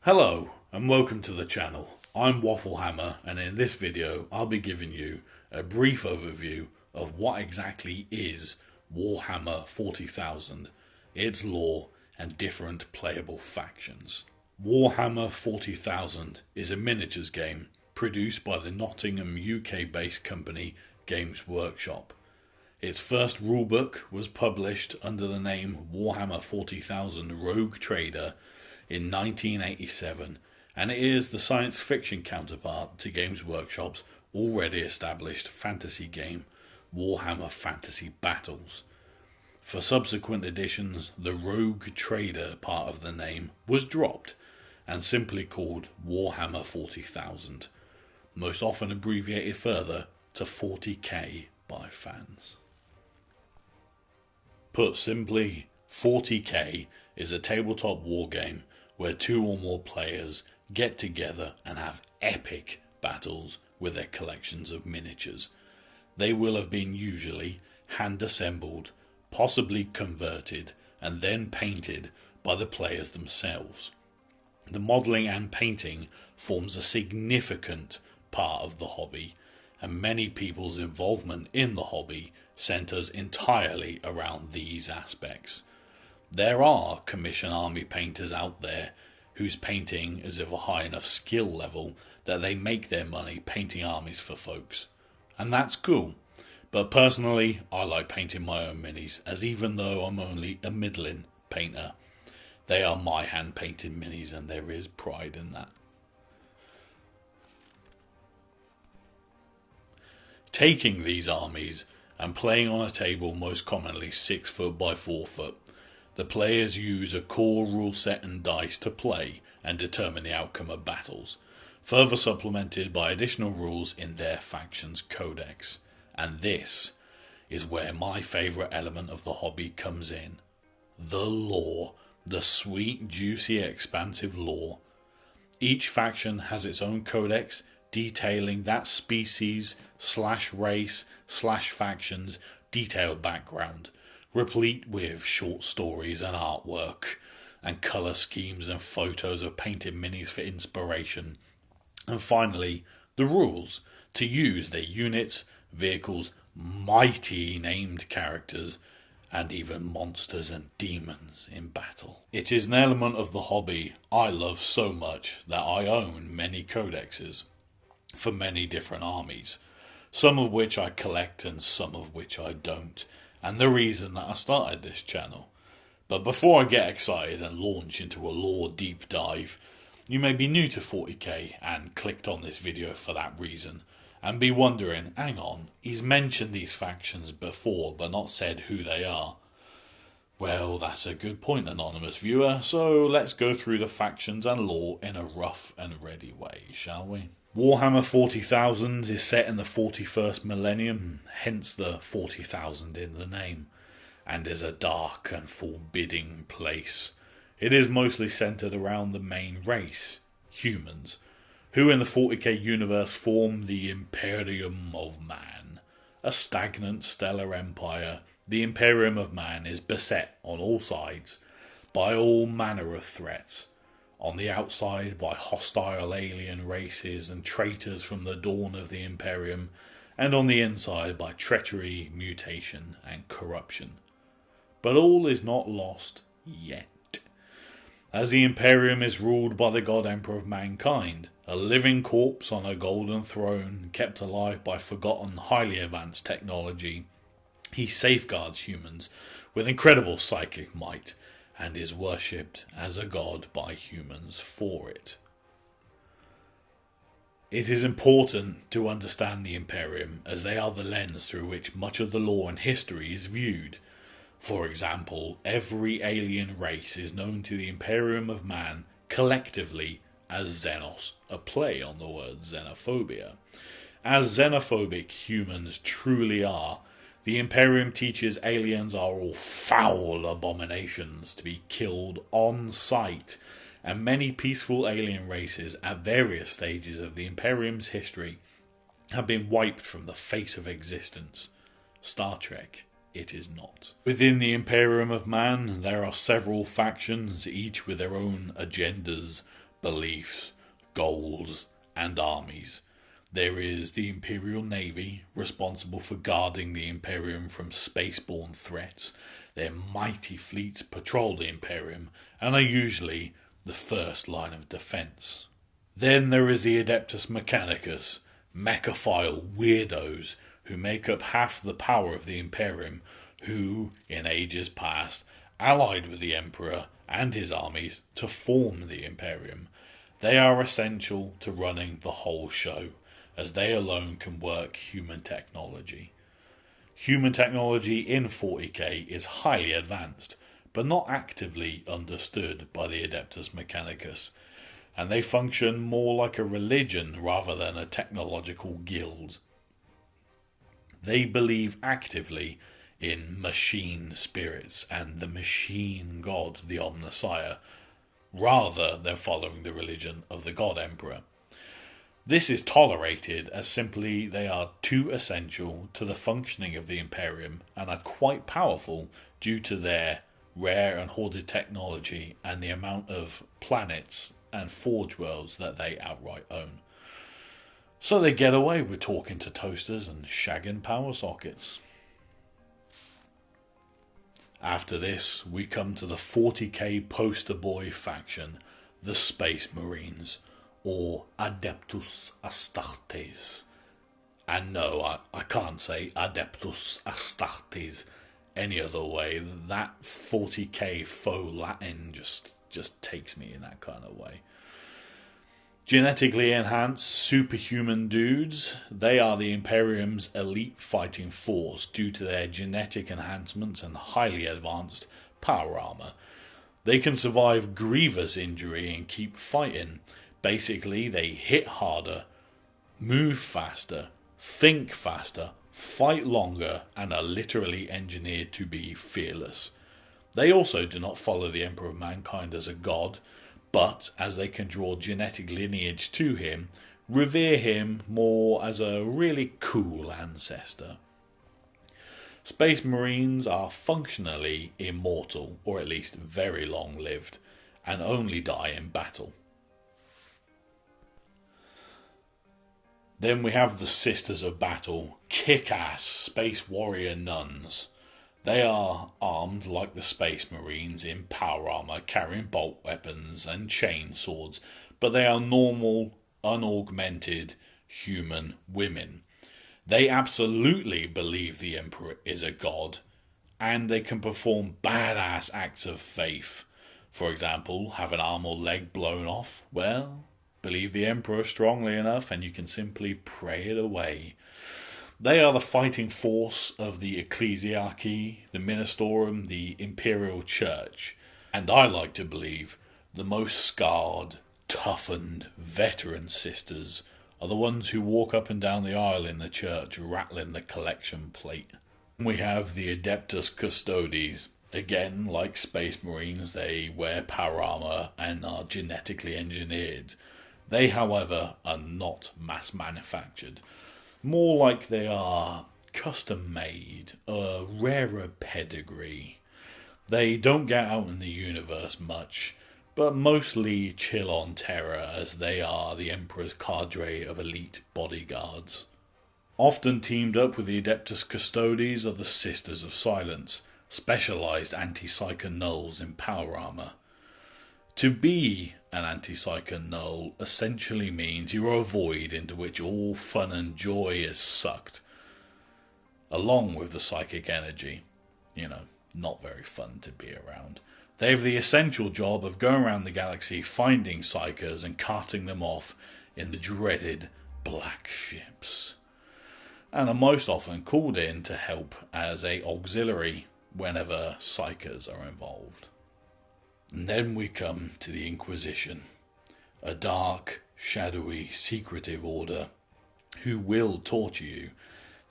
Hello and welcome to the channel. I'm Wafflehammer, and in this video I'll be giving you a brief overview of what exactly is Warhammer 40,000, its lore and different playable factions. Warhammer 40,000 is a miniatures game produced by the Nottingham UK based company Games Workshop. Its first rulebook was published under the name Warhammer 40,000 Rogue Trader in 1987, and it is the science fiction counterpart to Games Workshop's already established fantasy game Warhammer Fantasy Battles. For subsequent editions, the Rogue Trader part of the name was dropped and simply called Warhammer 40,000, most often abbreviated further to 40k by fans. Put simply, 40k is a tabletop wargame where two or more players get together and have epic battles with their collections of miniatures. They will have been usually hand assembled, possibly converted, and then painted by the players themselves. The modelling and painting forms a significant part of the hobby, and many people's involvement in the hobby centres entirely around these aspects. There are commission army painters out there whose painting is of a high enough skill level that they make their money painting armies for folks. And that's cool. But personally, I like painting my own minis, as even though I'm only a middling painter, they are my hand painted minis and there is pride in that. Taking these armies and playing on a table most commonly 6 foot by 4 foot, the players use a core rule set and dice to play and determine the outcome of battles, further supplemented by additional rules in their faction's codex. And this is where my favourite element of the hobby comes in. The lore. The sweet, juicy, expansive lore. Each faction has its own codex detailing that species / race / faction's detailed background, replete with short stories and artwork, and colour schemes and photos of painted minis for inspiration. And finally, the rules to use their units, vehicles, mighty named characters, and even monsters and demons in battle. It is an element of the hobby I love so much that I own many codexes for many different armies, some of which I collect and some of which I don't, and the reason that I started this channel. But before I get excited and launch into a lore deep dive, you may be new to 40k and clicked on this video for that reason, and be wondering, hang on, he's mentioned these factions before but not said who they are. Well, that's a good point, anonymous viewer, so let's go through the factions and lore in a rough and ready way, shall we? Warhammer 40,000 is set in the 41st millennium, hence the 40,000 in the name, and is a dark and forbidding place. It is mostly centred around the main race, humans, who in the 40k universe form the Imperium of Man. A stagnant stellar empire, the Imperium of Man is beset on all sides by all manner of threats. On the outside by hostile alien races and traitors from the dawn of the Imperium, and on the inside by treachery, mutation and corruption. But all is not lost yet, as the Imperium is ruled by the God Emperor of mankind, a living corpse on a golden throne kept alive by forgotten highly advanced technology. He safeguards humans with incredible psychic might, and is worshipped as a god by humans for it. It is important to understand the Imperium, as they are the lens through which much of the lore and history is viewed. For example, every alien race is known to the Imperium of Man collectively as Xenos, a play on the word xenophobia. As xenophobic humans truly are, the Imperium teaches aliens are all foul abominations to be killed on sight, and many peaceful alien races at various stages of the Imperium's history have been wiped from the face of existence. Star Trek, it is not. Within the Imperium of Man, there are several factions, each with their own agendas, beliefs, goals, and armies. There is the Imperial Navy, responsible for guarding the Imperium from spaceborne threats. Their mighty fleets patrol the Imperium and are usually the first line of defense. Then there is the Adeptus Mechanicus, mechaphile weirdos who make up half the power of the Imperium, who, in ages past, allied with the Emperor and his armies to form the Imperium. They are essential to running the whole show, as they alone can work human technology. Human technology in 40k is highly advanced, but not actively understood by the Adeptus Mechanicus, and they function more like a religion rather than a technological guild. They believe actively in machine spirits and the machine god, the Omnissiah, rather than following the religion of the God Emperor. This is tolerated as simply they are too essential to the functioning of the Imperium and are quite powerful due to their rare and hoarded technology and the amount of planets and forge worlds that they outright own. So they get away with talking to toasters and shagging power sockets. After this, we come to the 40k poster boy faction, the Space Marines, or Adeptus Astartes. And no, I can't say Adeptus Astartes any other way. That 40k faux Latin just takes me in that kind of way. Genetically enhanced superhuman dudes, they are the Imperium's elite fighting force due to their genetic enhancements and highly advanced power armor. They can survive grievous injury and keep fighting. Basically, they hit harder, move faster, think faster, fight longer, and are literally engineered to be fearless. They also do not follow the Emperor of Mankind as a god, but as they can draw genetic lineage to him, revere him more as a really cool ancestor. Space Marines are functionally immortal, or at least very long-lived, and only die in battle. Then we have the Sisters of Battle, kick-ass space warrior nuns. They are armed like the Space Marines in power armor, carrying bolt weapons and chain swords, but they are normal, unaugmented human women. They absolutely believe the Emperor is a god, and they can perform badass acts of faith. For example, have an arm or leg blown off? Well, believe the Emperor strongly enough and you can simply pray it away. They are the fighting force of the Ecclesiarchy, the Ministorum, the Imperial Church, and I like to believe the most scarred, toughened, veteran sisters are the ones who walk up and down the aisle in the church rattling the collection plate. We have the Adeptus Custodes. Again, like Space Marines, they wear power armor and are genetically engineered. They, however, are not mass manufactured. More like they are custom made, a rarer pedigree. They don't get out in the universe much, but mostly chill on Terra as they are the Emperor's cadre of elite bodyguards. Often teamed up with the Adeptus Custodes are the Sisters of Silence, specialised anti-psyker nulls in power armor. To be an anti-psyker null essentially means you are a void into which all fun and joy is sucked, along with the psychic energy. Not very fun to be around. They have the essential job of going around the galaxy finding psychers and carting them off in the dreaded black ships, and are most often called in to help as a auxiliary whenever psychers are involved. And then we come to the Inquisition, a dark, shadowy, secretive order who will torture you.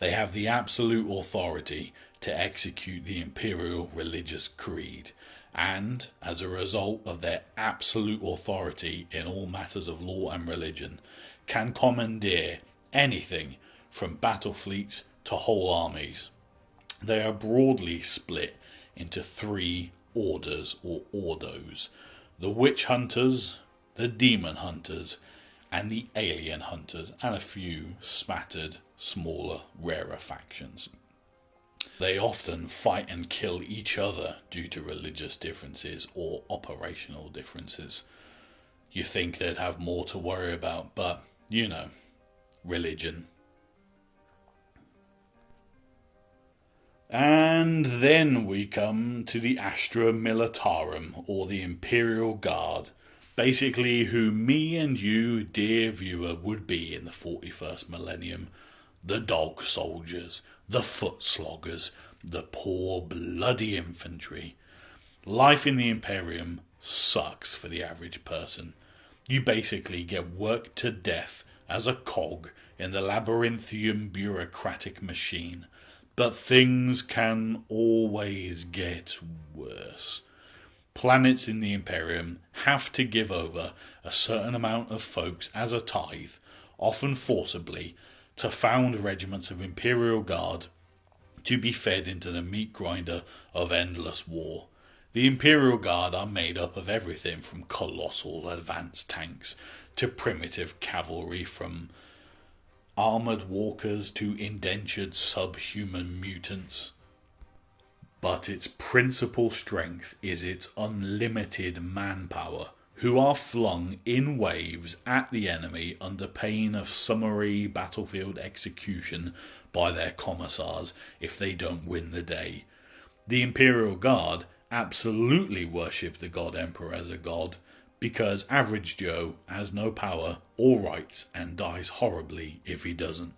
They have the absolute authority to execute the imperial religious creed, and, as a result of their absolute authority in all matters of law and religion, can commandeer anything from battle fleets to whole armies. They are broadly split into three orders or ordos: the witch hunters, the demon hunters, and the alien hunters, and a few spattered, smaller, rarer factions. They often fight and kill each other due to religious differences or operational differences. You think they'd have more to worry about, but, you know, religion. And then we come to the Astra Militarum, or the Imperial Guard. Basically who me and you, dear viewer, would be in the 41st millennium. The dog soldiers, the foot sloggers, the poor bloody infantry. Life in the Imperium sucks for the average person. You basically get worked to death as a cog in the labyrinthian bureaucratic machine. But things can always get worse. Planets in the Imperium have to give over a certain amount of folks as a tithe, often forcibly, to found regiments of Imperial Guard to be fed into the meat grinder of endless war. The Imperial Guard are made up of everything from colossal advanced tanks to primitive cavalry, from armoured walkers to indentured subhuman mutants. But its principal strength is its unlimited manpower, who are flung in waves at the enemy under pain of summary battlefield execution by their commissars if they don't win the day. The Imperial Guard absolutely worship the God Emperor as a god, because average Joe has no power or rights and dies horribly if he doesn't.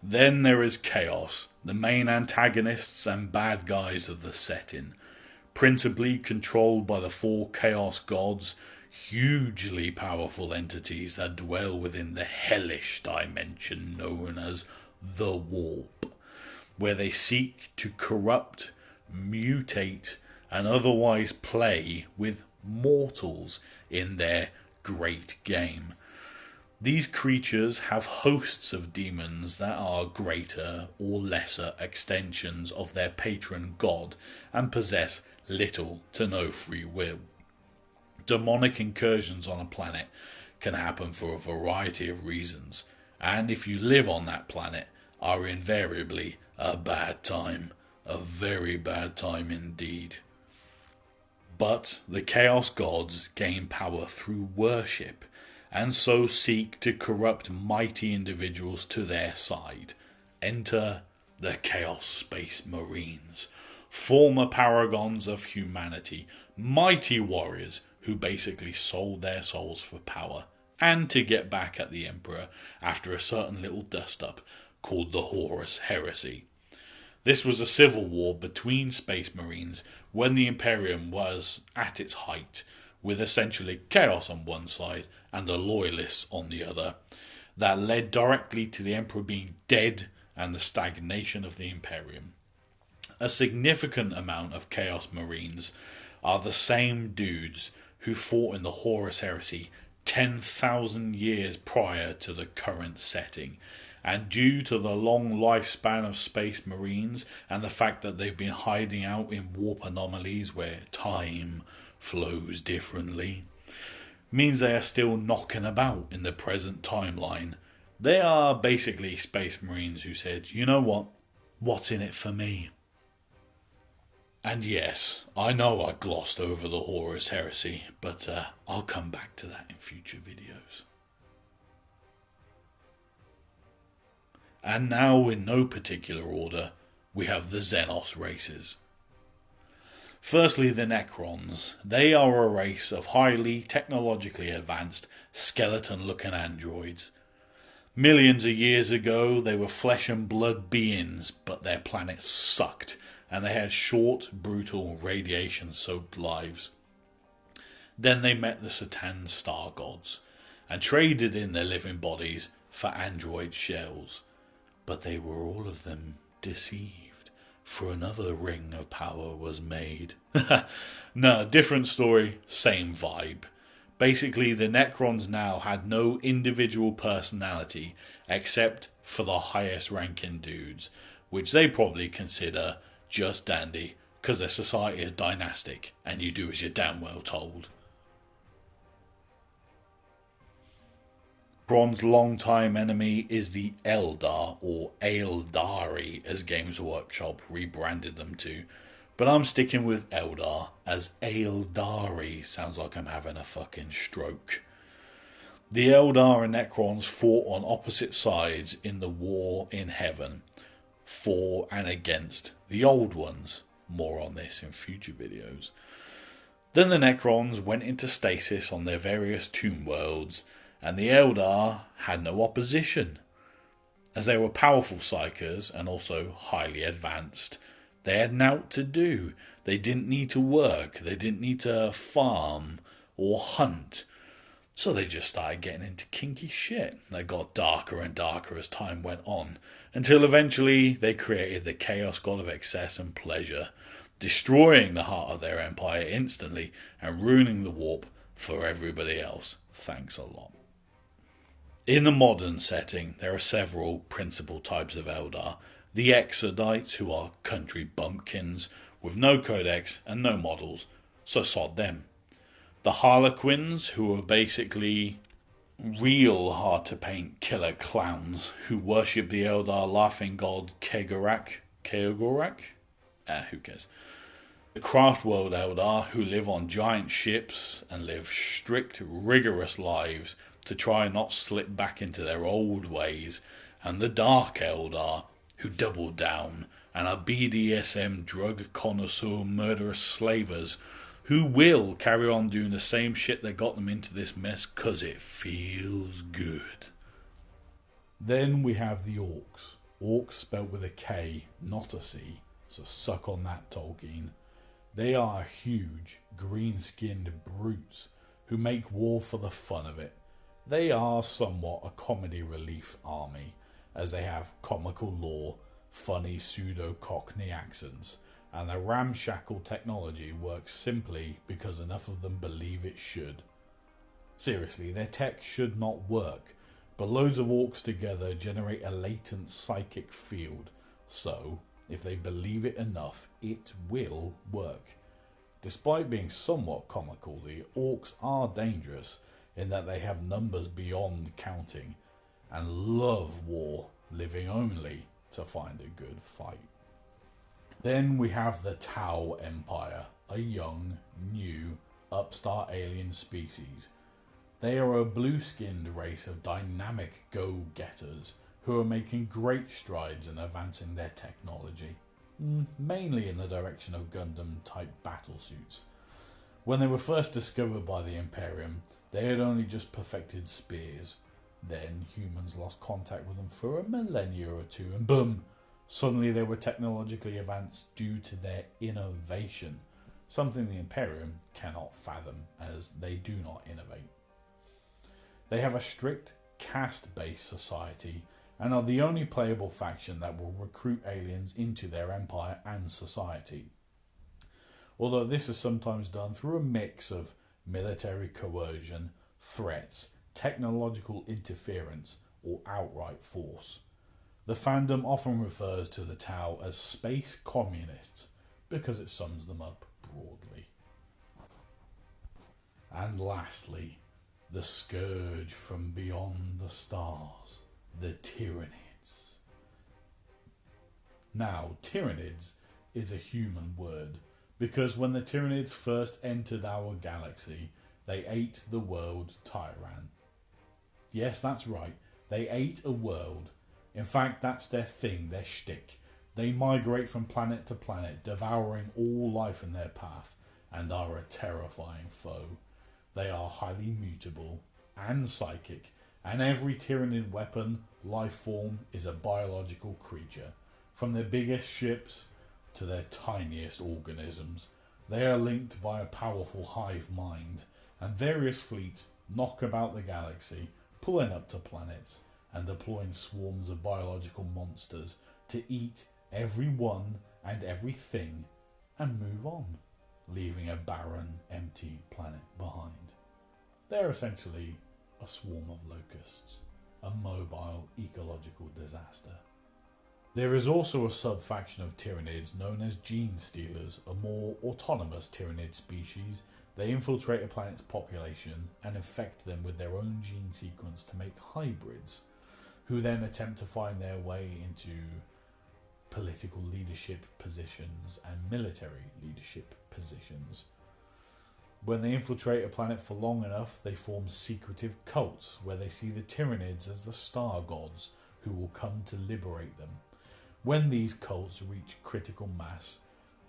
Then there is Chaos, the main antagonists and bad guys of the setting, principally controlled by the 4 Chaos Gods, hugely powerful entities that dwell within the hellish dimension known as the Warp, where they seek to corrupt, mutate, and otherwise play with mortals in their great game. These creatures have hosts of demons that are greater or lesser extensions of their patron god and possess little to no free will. Demonic incursions on a planet can happen for a variety of reasons, and if you live on that planet, are invariably a bad time, a very bad time indeed. But the Chaos Gods gain power through worship, and so seek to corrupt mighty individuals to their side. Enter the Chaos Space Marines, former paragons of humanity, mighty warriors who basically sold their souls for power and to get back at the Emperor after a certain little dust-up called the Horus Heresy. This was a civil war between Space Marines when the Imperium was at its height, with essentially chaos on one side and the loyalists on the other, that led directly to the Emperor being dead and the stagnation of the Imperium. A significant amount of Chaos Marines are the same dudes who fought in the Horus Heresy 10,000 years prior to the current setting, and due to the long lifespan of Space Marines and the fact that they've been hiding out in warp anomalies where time flows differently, means they are still knocking about in the present timeline. They are basically Space Marines who said, you know what, what's in it for me? And yes, I know I glossed over the Horus Heresy, but I'll come back to that in future videos. And now, in no particular order, we have the Xenos races. Firstly, the Necrons. They are a race of highly technologically advanced, skeleton-looking androids. Millions of years ago, they were flesh and blood beings, but their planet sucked, and they had short, brutal, radiation-soaked lives. Then they met the Satan star gods, and traded in their living bodies for android shells. But they were all of them deceived, for another ring of power was made. No, different story, same vibe. Basically, the Necrons now had no individual personality except for the highest ranking dudes, which they probably consider just dandy, because their society is dynastic and you do as you're damn well told. Necron's longtime enemy is the Eldar, or Aeldari as Games Workshop rebranded them to, but I'm sticking with Eldar as Aeldari sounds like I'm having a fucking stroke. The Eldar and Necrons fought on opposite sides in the war in heaven, for and against the Old Ones. More on this in future videos. Then the Necrons went into stasis on their various tomb worlds, and the Eldar had no opposition. As they were powerful psykers and also highly advanced, they had naught to do. They didn't need to work, they didn't need to farm or hunt. So they just started getting into kinky shit. They got darker and darker as time went on, until eventually they created the Chaos God of Excess and Pleasure, destroying the heart of their empire instantly and ruining the warp for everybody else. Thanks a lot. In the modern setting, there are several principal types of Eldar. The Exodites, who are country bumpkins with no codex and no models, so sod them. The Harlequins, who are basically real hard-to-paint killer clowns who worship the Eldar laughing god Kegorak. Who cares? The Craftworld Eldar, who live on giant ships and live strict, rigorous lives to try and not slip back into their old ways, and the Dark Eldar, who double down and are BDSM drug connoisseur murderous slavers who will carry on doing the same shit that got them into this mess because it feels good. Then we have the Orcs. Orcs spelled with a K, not a C, so suck on that, Tolkien. They are huge, green-skinned brutes who make war for the fun of it. They are somewhat a comedy relief army, as they have comical lore, funny pseudo-cockney accents, and their ramshackle technology works simply because enough of them believe it should. Seriously, their tech should not work, but loads of orcs together generate a latent psychic field, so if they believe it enough, it will work. Despite being somewhat comical, the orcs are dangerous in that they have numbers beyond counting and love war, living only to find a good fight. Then we have the Tau Empire, a young, new, upstart alien species. They are a blue-skinned race of dynamic go-getters who are making great strides in advancing their technology, mainly in the direction of Gundam-type battlesuits. When they were first discovered by the Imperium, they had only just perfected spears. Then humans lost contact with them for a millennia or two, and boom, suddenly they were technologically advanced due to their innovation, something the Imperium cannot fathom, as they do not innovate. They have a strict caste-based society and are the only playable faction that will recruit aliens into their empire and society. Although this is sometimes done through a mix of military coercion, threats, technological interference, or outright force. The fandom often refers to the Tau as space communists because it sums them up broadly. And lastly, the scourge from beyond the stars, the Tyranids. Now, Tyranids is a human word because when the Tyranids first entered our galaxy, they ate the world Tyran. Yes, that's right, they ate a world. In fact, that's their thing, their shtick. They migrate from planet to planet, devouring all life in their path, and are a terrifying foe. They are highly mutable and psychic, and every Tyranid weapon, life form, is a biological creature. From their biggest ships to their tiniest organisms, they are linked by a powerful hive mind, and various fleets knock about the galaxy, pulling up to planets and deploying swarms of biological monsters to eat everyone and everything and move on, leaving a barren, empty planet behind. They're essentially a swarm of locusts, a mobile ecological disaster. There is also a sub-faction of Tyranids known as Gene Stealers, a more autonomous Tyranid species They infiltrate a planet's population and infect them with their own gene sequence to make hybrids, who then attempt to find their way into political leadership positions and military leadership positions. When they infiltrate a planet for long enough, they form secretive cults where they see the Tyranids as the star gods who will come to liberate them. When these cults reach critical mass,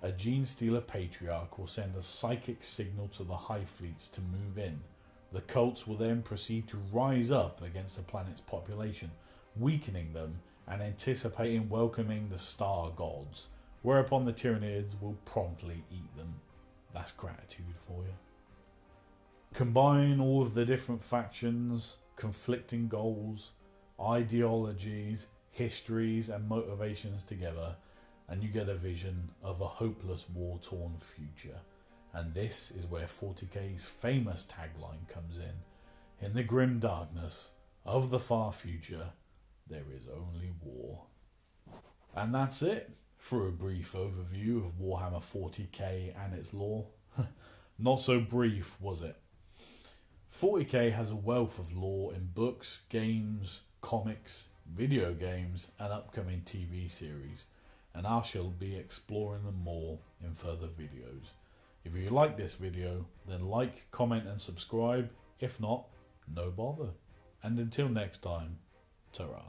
a gene stealer patriarch will send a psychic signal to the Hive fleets to move in. The cults will then proceed to rise up against the planet's population, weakening them and anticipating welcoming the star gods, whereupon the Tyranids will promptly eat them. That's gratitude for you. Combine all of the different factions, conflicting goals, ideologies, histories and motivations together, and you get a vision of a hopeless war-torn future. And this is where 40k's famous tagline comes in. In the grim darkness of the far future, there is only war. And that's it for a brief overview of Warhammer 40k and its lore. Not so brief, was it? 40k has a wealth of lore in books, games, comics, video games and upcoming TV series, and I shall be exploring them more in further videos. If you like this video, then like, comment and subscribe. If not, no bother. And until next time, ta-ra.